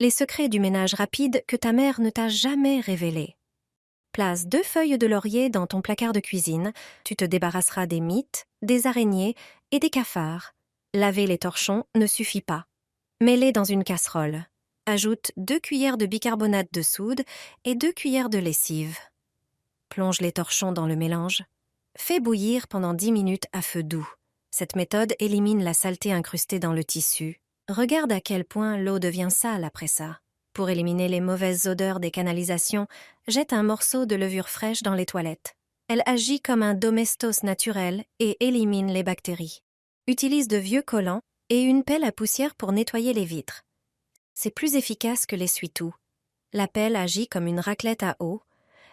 Les secrets du ménage rapide que ta mère ne t'a jamais révélés. Place 2 feuilles de laurier dans ton placard de cuisine. Tu te débarrasseras des mites, des araignées et des cafards. Laver les torchons ne suffit pas. Mets-les dans une casserole. Ajoute 2 cuillères de bicarbonate de soude et 2 cuillères de lessive. Plonge les torchons dans le mélange. Fais bouillir pendant 10 minutes à feu doux. Cette méthode élimine la saleté incrustée dans le tissu. Regarde à quel point l'eau devient sale après ça. Pour éliminer les mauvaises odeurs des canalisations, jette un morceau de levure fraîche dans les toilettes. Elle agit comme un domestos naturel et élimine les bactéries. Utilise de vieux collants et une pelle à poussière pour nettoyer les vitres. C'est plus efficace que l'essuie-tout. La pelle agit comme une raclette à eau.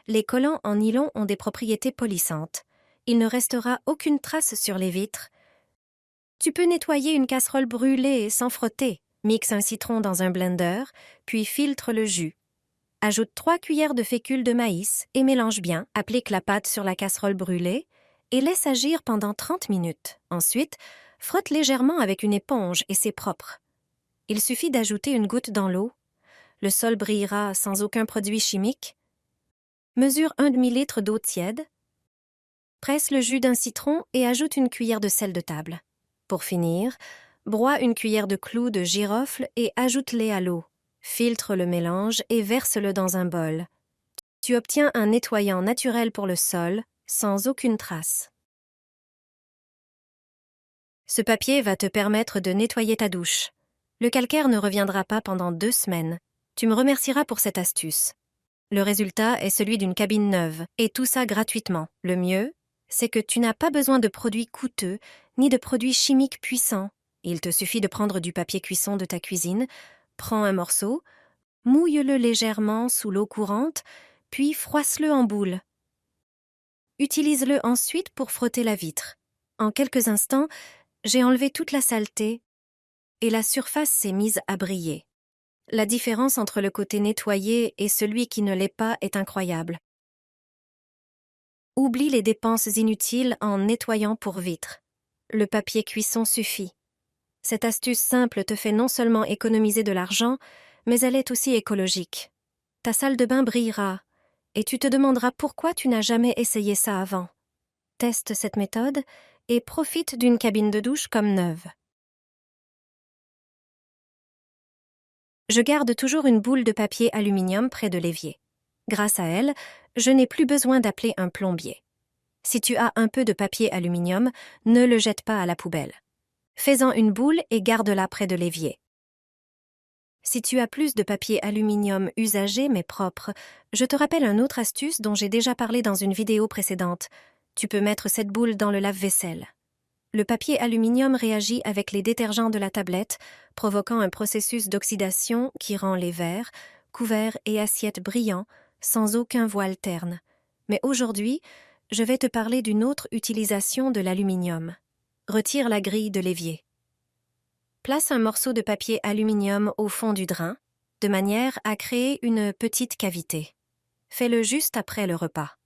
Les collants en nylon ont des propriétés polissantes. Il ne restera aucune trace sur les vitres. Tu peux nettoyer une casserole brûlée sans frotter. Mixe un citron dans un blender, puis filtre le jus. Ajoute 3 cuillères de fécule de maïs et mélange bien. Applique la pâte sur la casserole brûlée et laisse agir pendant 30 minutes. Ensuite, frotte légèrement avec une éponge et c'est propre. Il suffit d'ajouter une goutte dans l'eau. Le sol brillera sans aucun produit chimique. Mesure un demi-litre d'eau tiède. Presse le jus d'un citron et ajoute une cuillère de sel de table. Pour finir, broie une cuillère de clous de girofle et ajoute-les à l'eau. Filtre le mélange et verse-le dans un bol. Tu obtiens un nettoyant naturel pour le sol, sans aucune trace. Ce papier va te permettre de nettoyer ta douche. Le calcaire ne reviendra pas pendant 2 semaines. Tu me remercieras pour cette astuce. Le résultat est celui d'une cabine neuve, et tout ça gratuitement. Le mieux, c'est que tu n'as pas besoin de produits coûteux, ni de produits chimiques puissants. Il te suffit de prendre du papier cuisson de ta cuisine, prends un morceau, mouille-le légèrement sous l'eau courante, puis froisse-le en boule. Utilise-le ensuite pour frotter la vitre. En quelques instants, j'ai enlevé toute la saleté et la surface s'est mise à briller. La différence entre le côté nettoyé et celui qui ne l'est pas est incroyable. Oublie les dépenses inutiles en nettoyant pour vitre. Le papier cuisson suffit. Cette astuce simple te fait non seulement économiser de l'argent, mais elle est aussi écologique. Ta salle de bain brillera, et tu te demanderas pourquoi tu n'as jamais essayé ça avant. Teste cette méthode et profite d'une cabine de douche comme neuve. Je garde toujours une boule de papier aluminium près de l'évier. Grâce à elle, je n'ai plus besoin d'appeler un plombier. Si tu as un peu de papier aluminium, ne le jette pas à la poubelle. Fais-en une boule et garde-la près de l'évier. Si tu as plus de papier aluminium usagé mais propre, je te rappelle une autre astuce dont j'ai déjà parlé dans une vidéo précédente. Tu peux mettre cette boule dans le lave-vaisselle. Le papier aluminium réagit avec les détergents de la tablette, provoquant un processus d'oxydation qui rend les verres, couverts et assiettes brillants, sans aucun voile terne. Mais aujourd'hui, je vais te parler d'une autre utilisation de l'aluminium. Retire la grille de l'évier. Place un morceau de papier aluminium au fond du drain, de manière à créer une petite cavité. Fais-le juste après le repas.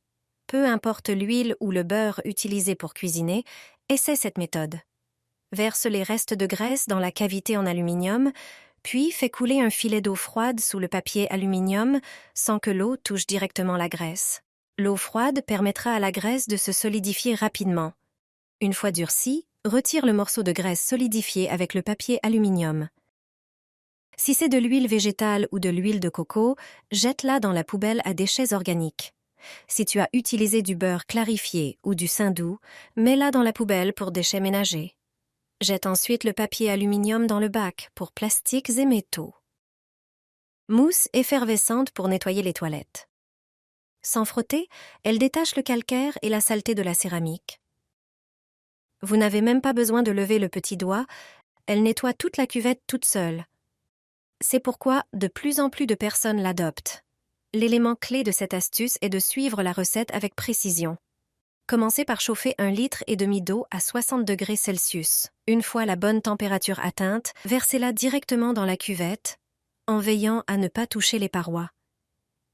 Peu importe l'huile ou le beurre utilisé pour cuisiner, essaie cette méthode. Verse les restes de graisse dans la cavité en aluminium, puis fais couler un filet d'eau froide sous le papier aluminium sans que l'eau touche directement la graisse. L'eau froide permettra à la graisse de se solidifier rapidement. Une fois durcie, retire le morceau de graisse solidifié avec le papier aluminium. Si c'est de l'huile végétale ou de l'huile de coco, jette-la dans la poubelle à déchets organiques. Si tu as utilisé du beurre clarifié ou du saindoux, mets-la dans la poubelle pour déchets ménagers. Jette ensuite le papier aluminium dans le bac pour plastiques et métaux. Mousse effervescente pour nettoyer les toilettes. Sans frotter, elle détache le calcaire et la saleté de la céramique. Vous n'avez même pas besoin de lever le petit doigt, elle nettoie toute la cuvette toute seule. C'est pourquoi de plus en plus de personnes l'adoptent. L'élément clé de cette astuce est de suivre la recette avec précision. Commencez par chauffer 1,5 litre d'eau à 60 degrés Celsius. Une fois la bonne température atteinte, versez-la directement dans la cuvette, en veillant à ne pas toucher les parois.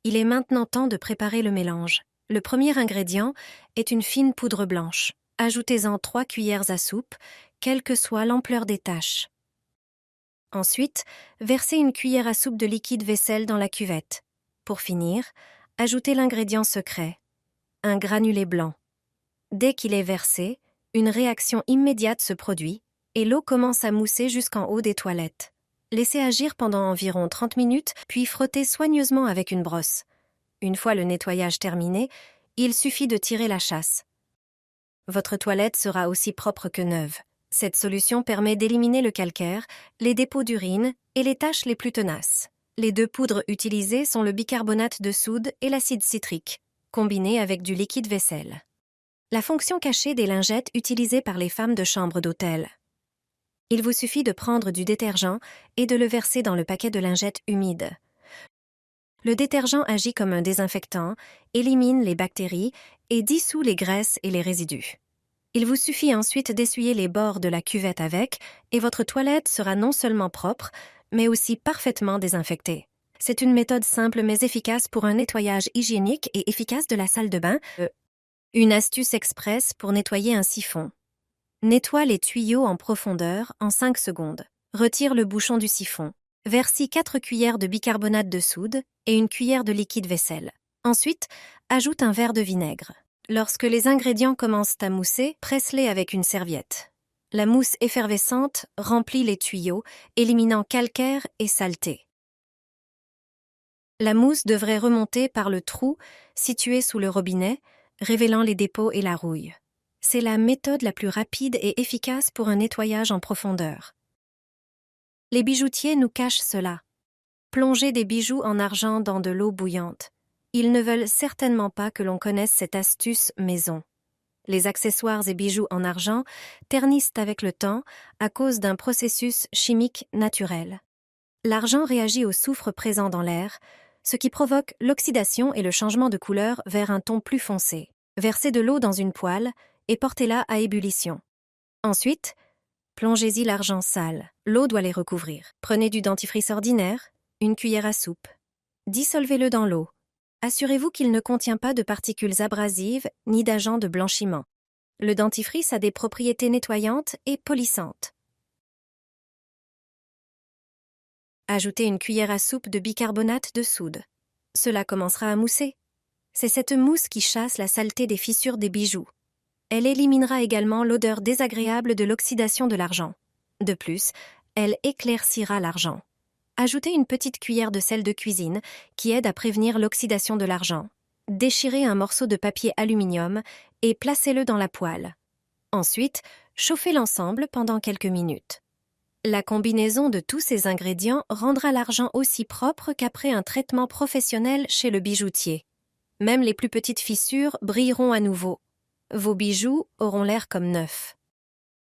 Il est maintenant temps de préparer le mélange. Le premier ingrédient est une fine poudre blanche. Ajoutez-en 3 cuillères à soupe, quelle que soit l'ampleur des taches. Ensuite, versez une cuillère à soupe de liquide vaisselle dans la cuvette. Pour finir, ajoutez l'ingrédient secret, un granulé blanc. Dès qu'il est versé, une réaction immédiate se produit et l'eau commence à mousser jusqu'en haut des toilettes. Laissez agir pendant environ 30 minutes, puis frottez soigneusement avec une brosse. Une fois le nettoyage terminé, il suffit de tirer la chasse. Votre toilette sera aussi propre que neuve. Cette solution permet d'éliminer le calcaire, les dépôts d'urine et les taches les plus tenaces. Les deux poudres utilisées sont le bicarbonate de soude et l'acide citrique, combinés avec du liquide vaisselle. La fonction cachée des lingettes utilisées par les femmes de chambre d'hôtel. Il vous suffit de prendre du détergent et de le verser dans le paquet de lingettes humides. Le détergent agit comme un désinfectant, élimine les bactéries et dissout les graisses et les résidus. Il vous suffit ensuite d'essuyer les bords de la cuvette avec, et votre toilette sera non seulement propre, mais aussi parfaitement désinfectée. C'est une méthode simple mais efficace pour un nettoyage hygiénique et efficace de la salle de bain. Une astuce express pour nettoyer un siphon. Nettoie les tuyaux en profondeur en 5 secondes. Retire le bouchon du siphon. Verse 4 cuillères de bicarbonate de soude et une cuillère de liquide vaisselle. Ensuite, ajoute un verre de vinaigre. Lorsque les ingrédients commencent à mousser, presse-les avec une serviette. La mousse effervescente remplit les tuyaux, éliminant calcaire et saleté. La mousse devrait remonter par le trou situé sous le robinet, révélant les dépôts et la rouille. C'est la méthode la plus rapide et efficace pour un nettoyage en profondeur. Les bijoutiers nous cachent cela. Plonger des bijoux en argent dans de l'eau bouillante. Ils ne veulent certainement pas que l'on connaisse cette astuce maison. Les accessoires et bijoux en argent ternissent avec le temps à cause d'un processus chimique naturel. L'argent réagit au soufre présent dans l'air, ce qui provoque l'oxydation et le changement de couleur vers un ton plus foncé. Versez de l'eau dans une poêle et portez-la à ébullition. Ensuite, plongez-y l'argent sale. L'eau doit les recouvrir. Prenez du dentifrice ordinaire, une cuillère à soupe. Dissolvez-le dans l'eau. Assurez-vous qu'il ne contient pas de particules abrasives ni d'agents de blanchiment. Le dentifrice a des propriétés nettoyantes et polissantes. Ajoutez une cuillère à soupe de bicarbonate de soude. Cela commencera à mousser. C'est cette mousse qui chasse la saleté des fissures des bijoux. Elle éliminera également l'odeur désagréable de l'oxydation de l'argent. De plus, elle éclaircira l'argent. Ajoutez une petite cuillère de sel de cuisine qui aide à prévenir l'oxydation de l'argent. Déchirez un morceau de papier aluminium et placez-le dans la poêle. Ensuite, chauffez l'ensemble pendant quelques minutes. La combinaison de tous ces ingrédients rendra l'argent aussi propre qu'après un traitement professionnel chez le bijoutier. Même les plus petites fissures brilleront à nouveau. Vos bijoux auront l'air comme neufs.